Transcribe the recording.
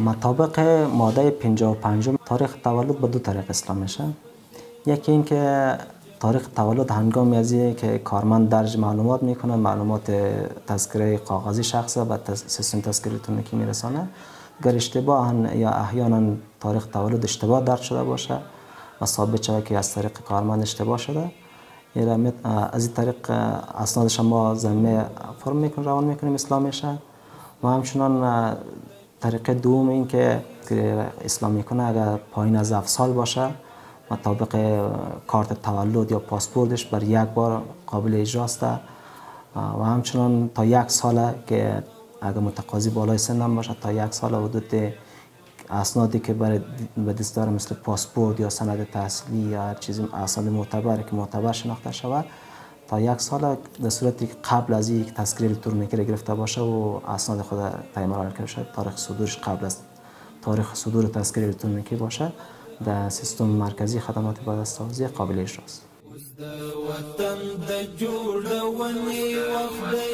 مطابق ماده 55 تاریخ تولد به دو طریق اسلام میشه. یکی این که تاریخ تولد هنگامی ازیه که کارمند درج معلومات میکنه، معلومات تذکره کاغذی شخص به سیستم تذکره الکترونیکی میرسانه. اگر اشتباه یا احیانا تاریخ تولد اشتباه درج شده باشه و ثابت شده که از طریق کارمند اشتباه شده، از این طریق اسنادش ما ضمیمه فرم میکنه، روان میکنیم اسلام میشه. و همچنان طریق دوم این که اسلام میکنه اگر پایین از 7 سال باشه مطابق کارت تولد یا پاسپورتش بر یک بار قابل اجراست و همچنان تا 1 ساله که اگر متقاضی بالای سن هم باشه تا 1 سال حدود اسنادی که برای به دست داره مثل پاسپورت یا سند تحصیلی یا هر چیزی اسناد معتبری که معتبر شناخته شود تا 1 سال در صورتی که قبل از یک تذکره الکترونیکی را گرفته باشه و اسناد خود تعیین کرده شده تاریخ صدورش قبل از تاریخ صدور تذکره الکترونیکی باشه در سیستم مرکزی خدمات بازرسی قابل اجراست. وطن د جوړونې وخت دی